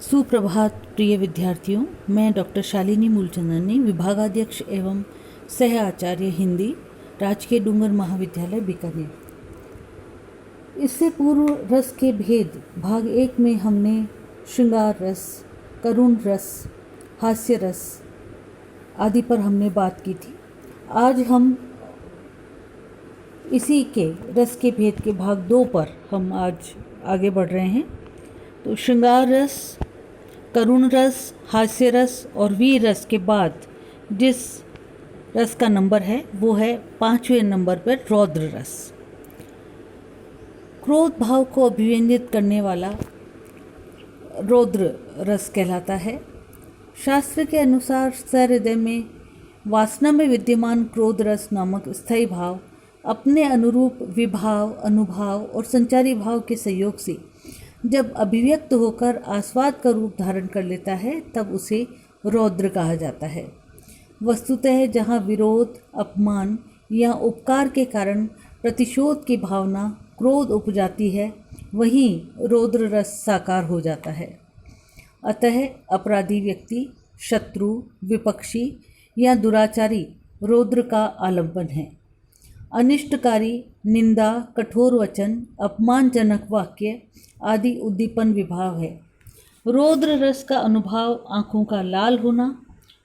सुप्रभात प्रिय विद्यार्थियों, मैं डॉक्टर शालिनी मूलचंदानी, विभागाध्यक्ष एवं सह आचार्य हिंदी, राजकीय डूंगर महाविद्यालय बीकानेर। इससे पूर्व रस के भेद भाग 1 में हमने श्रृंगार रस, करुण रस, हास्य रस आदि पर हमने बात की थी। आज हम इसी के रस के भेद के भाग 2 पर हम आज आगे बढ़ रहे हैं। तो श्रृंगार रस, करुण रस, हास्य रस और वीर रस के बाद जिस रस का नंबर है वो है 5वें नंबर पर रौद्र रस। क्रोध भाव को अभिव्यंजित करने वाला रौद्र रस कहलाता है। शास्त्र के अनुसार सहृदय में वासना में विद्यमान क्रोध रस नामक स्थायी भाव अपने अनुरूप विभाव, अनुभाव और संचारी भाव के सहयोग से जब अभिव्यक्त होकर आस्वाद का रूप धारण कर लेता है तब उसे रौद्र कहा जाता है। वस्तुतः जहाँ विरोध, अपमान या उपकार के कारण प्रतिशोध की भावना क्रोध उपजाती है, वहीं रौद्र रस साकार हो जाता है। अतः अपराधी व्यक्ति, शत्रु, विपक्षी या दुराचारी रौद्र का आलंबन है। अनिष्टकारी, निंदा, कठोर वचन, अपमानजनक वाक्य आदि उद्दीपन विभाव है। रौद्र रस का अनुभव आँखों का लाल होना,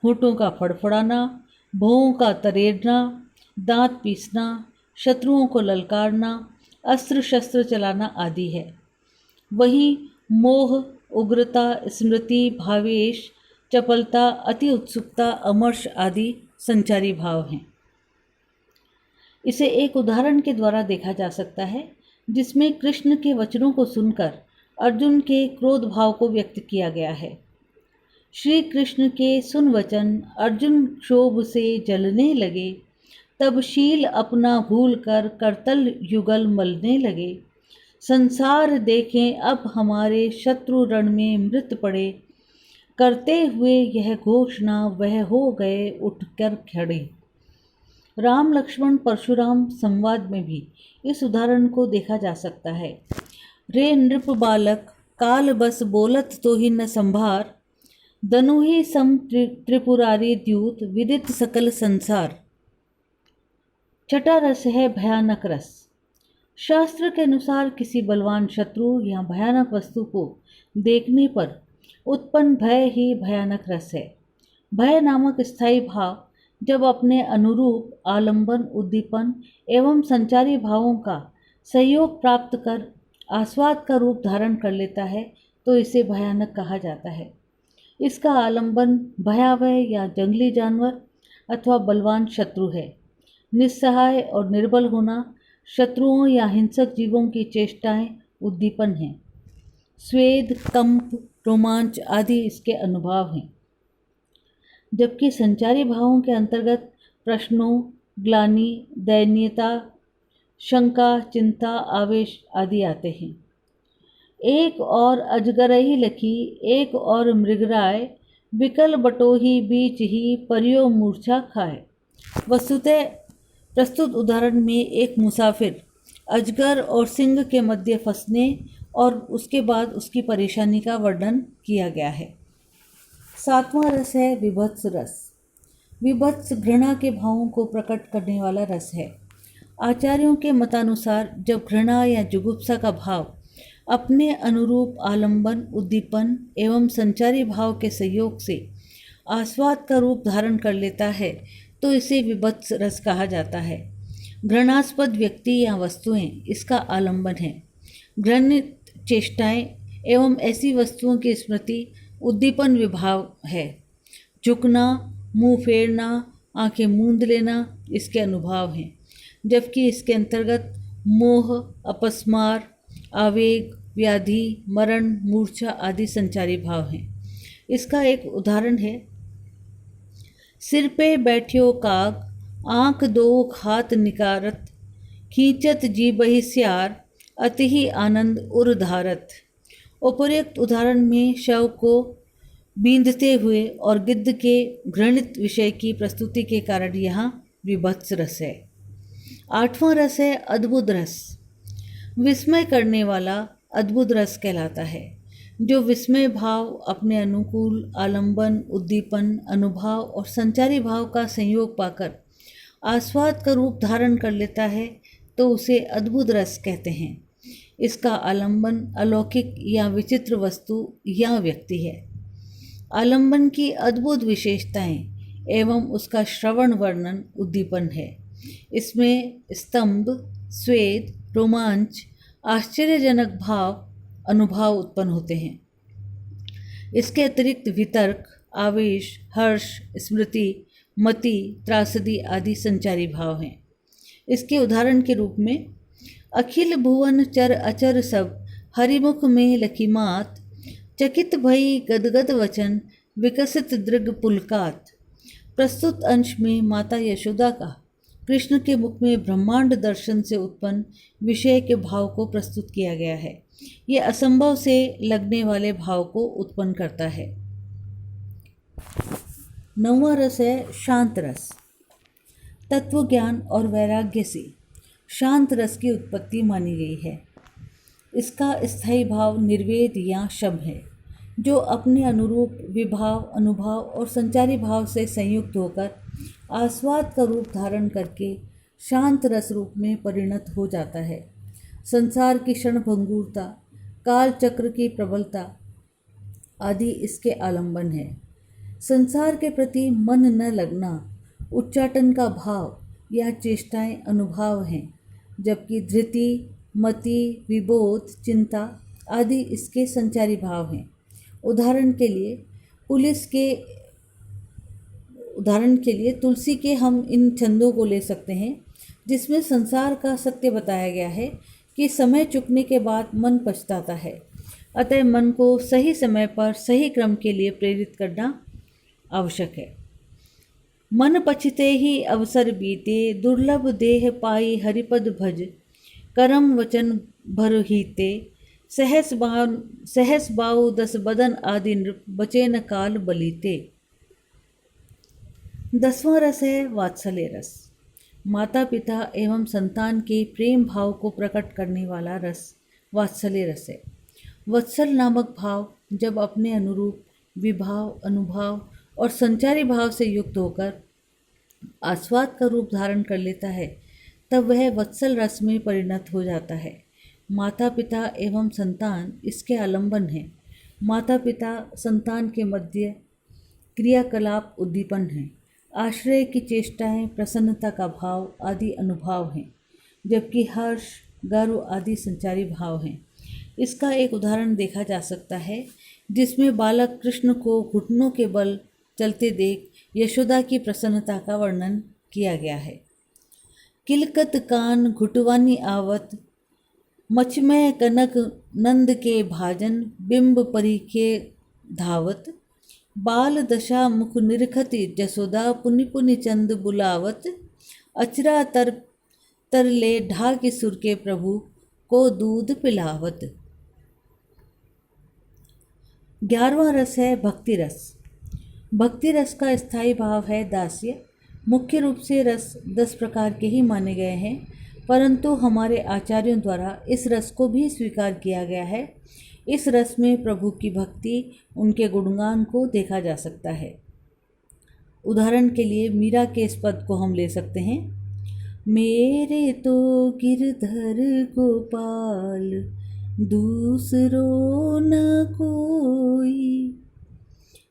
होठों का फड़फड़ाना, भौहों का तरेरना, दांत पीसना, शत्रुओं को ललकारना, अस्त्र शस्त्र चलाना आदि है। वहीं मोह, उग्रता, स्मृति, भावेश, चपलता, अति उत्सुकता, अमर्ष आदि संचारी भाव हैं। इसे एक उदाहरण के द्वारा देखा जा सकता है, जिसमें कृष्ण के वचनों को सुनकर अर्जुन के क्रोध भाव को व्यक्त किया गया है। श्री कृष्ण के सुन वचन अर्जुन क्षोभ से जलने लगे, तब शील अपना भूल कर करतल युगल मलने लगे। संसार देखें अब हमारे शत्रु रण में मृत पड़े, करते हुए यह घोषणा वह हो गए उठकर खड़े। राम लक्ष्मण परशुराम संवाद में भी इस उदाहरण को देखा जा सकता है। रे नृप बालक काल बस बोलत तो ही न संभार, दनु ही सम त्रिपुरारी द्यूत विदित सकल संसार। छठा रस है भयानक रस। शास्त्र के अनुसार किसी बलवान शत्रु या भयानक वस्तु को देखने पर उत्पन्न भय ही भयानक रस है। भय नामक स्थायी भाव जब अपने अनुरूप आलंबन, उद्दीपन एवं संचारी भावों का सहयोग प्राप्त कर आस्वाद का रूप धारण कर लेता है तो इसे भयानक कहा जाता है। इसका आलंबन भयावह या जंगली जानवर अथवा बलवान शत्रु है। निस्सहाय और निर्बल होना शत्रुओं या हिंसक जीवों की चेष्टाएं उद्दीपन हैं। स्वेद, कंप, रोमांच आदि इसके अनुभव हैं। जबकि संचारी भावों के अंतर्गत प्रश्नों, ग्लानि, दयनीयता, शंका, चिंता, आवेश आदि आते हैं। एक और अजगरही लखी, एक और मृगराय, विकल बटोही बीच ही परियो मूर्छा खाए। वस्तुतः प्रस्तुत उदाहरण में एक मुसाफिर अजगर और सिंह के मध्य फंसने और उसके बाद उसकी परेशानी का वर्णन किया गया है। 7वां रस है विभत्स रस। विभत्स घृणा के भावों को प्रकट करने वाला रस है। आचार्यों के मतानुसार जब घृणा या जुगुप्सा का भाव अपने अनुरूप आलंबन, उद्दीपन एवं संचारी भाव के सहयोग से आस्वाद का रूप धारण कर लेता है तो इसे विभत्स रस कहा जाता है। घृणास्पद व्यक्ति या वस्तुएं इसका आलंबन है। घृणित चेष्टाएं एवं ऐसी वस्तुओं की स्मृति उद्दीपन विभाव है। झुकना, मुंह फेरना, आंखें मूंद लेना इसके अनुभव हैं। जबकि इसके अंतर्गत मोह, अपस्मार, आवेग, व्याधि, मरण, मूर्छा आदि संचारी भाव हैं। इसका एक उदाहरण है। सिर पे बैठ्यो काग, आंख दो हाथ निकारत, खींचत जीबहि स्यार, अति ही आनंद उर धारत। उपर्युक्त उदाहरण में शव को बींधते हुए और गिद्ध के घृणित विषय की प्रस्तुति के कारण यहाँ विभत्स रस है। 8वां रस है अद्भुत रस। विस्मय करने वाला अद्भुत रस कहलाता है। जो विस्मय भाव अपने अनुकूल आलंबन, उद्दीपन, अनुभाव और संचारी भाव का संयोग पाकर आस्वाद का रूप धारण कर लेता है तो उसे अद्भुत रस कहते हैं। इसका आलंबन अलौकिक या विचित्र वस्तु या व्यक्ति है। आलंबन की अद्भुत विशेषताएं एवं उसका श्रवण वर्णन उद्दीपन है। इसमें स्तंभ, स्वेद, रोमांच, आश्चर्यजनक भाव, अनुभाव उत्पन्न होते हैं। इसके अतिरिक्त वितर्क, आवेश, हर्ष, स्मृति, मति, त्रासदी आदि संचारी भाव हैं। इसके उदाहरण के रूप में अखिल भुवन चर अचर सब हरिमुख में लखीमात, चकित भई गदगद वचन विकसित दृग पुलकात। प्रस्तुत अंश में माता यशोदा का कृष्ण के मुख में ब्रह्मांड दर्शन से उत्पन्न विषय के भाव को प्रस्तुत किया गया है। ये असंभव से लगने वाले भाव को उत्पन्न करता है। 9वां रस है शांत रस। तत्व ज्ञान और वैराग्य से शांत रस की उत्पत्ति मानी गई है। इसका स्थायी भाव निर्वेद या शम है, जो अपने अनुरूप विभाव, अनुभाव और संचारी भाव से संयुक्त होकर आस्वाद का रूप धारण करके शांत रस रूप में परिणत हो जाता है। संसार की क्षणभंगुरता, काल चक्र की प्रबलता आदि इसके आलंबन है। संसार के प्रति मन न लगना, उच्चाटन का भाव या चेष्टाएं अनुभाव हैं, जबकि धृति, मति, विबोध, चिंता आदि इसके संचारी भाव हैं। उदाहरण के लिए तुलसी के हम इन छंदों को ले सकते हैं, जिसमें संसार का सत्य बताया गया है कि समय चुकने के बाद मन पछताता है। अतः मन को सही समय पर सही क्रम के लिए प्रेरित करना आवश्यक है। मन पछते ही अवसर बीते, दुर्लभ देह पाई हरिपद भज, करम वचन भर हीते, सहस बाऊ दस बदन आदि नृप, बचे न काल बलीते। 10वां रस है वात्सल्य रस। माता पिता एवं संतान के प्रेम भाव को प्रकट करने वाला रस वात्सल्य रस है। वत्सल नामक भाव जब अपने अनुरूप विभाव, अनुभाव और संचारी भाव से युक्त होकर आस्वाद का रूप धारण कर लेता है, तब वह वत्सल रस में परिणत हो जाता है। माता पिता एवं संतान इसके आलंबन हैं। माता पिता संतान के मध्य क्रियाकलाप उद्दीपन हैं। आश्रय की चेष्टाएं, प्रसन्नता का भाव आदि अनुभाव हैं, जबकि हर्ष, गर्व आदि संचारी भाव हैं। इसका एक उदाहरण देखा जा सकता है, जिसमें बालक कृष्ण को घुटनों के बल चलते देख यशोदा की प्रसन्नता का वर्णन किया गया है। किलकत कान घुटवानी आवत, मचमय कनक नंद के भाजन, बिंब परीखे धावत, बाल दशा मुख निरखति जसोदा, पुनि पुनि चंद बुलावत, अचरा तर ले ढाकी सुर के प्रभु को दूध पिलावत। 11वां रस है भक्ति रस। भक्ति रस का स्थायी भाव है दास्य। मुख्य रूप से रस 10 प्रकार के ही माने गए हैं, परंतु हमारे आचार्यों द्वारा इस रस को भी स्वीकार किया गया है। इस रस में प्रभु की भक्ति, उनके गुणगान को देखा जा सकता है। उदाहरण के लिए मीरा के इस पद को हम ले सकते हैं, मेरे तो गिरधर गोपाल दूसरो न कोई।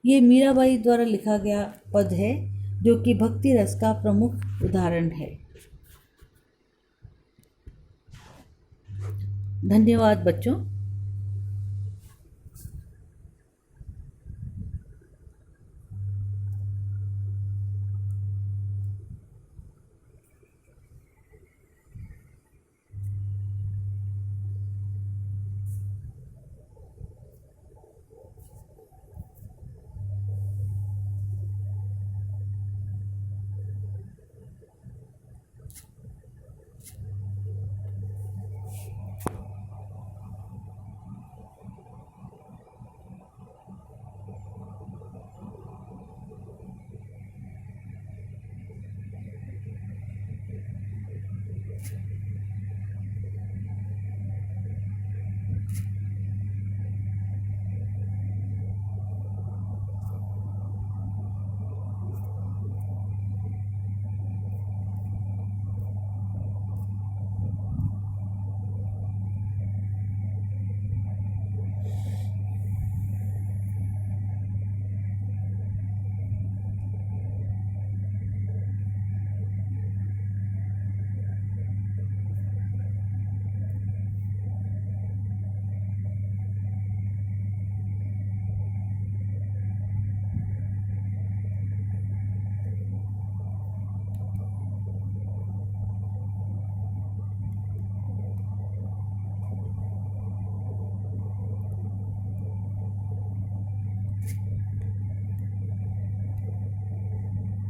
ये मीराबाई द्वारा लिखा गया पद है, जो कि भक्ति रस का प्रमुख उदाहरण है। धन्यवाद बच्चों।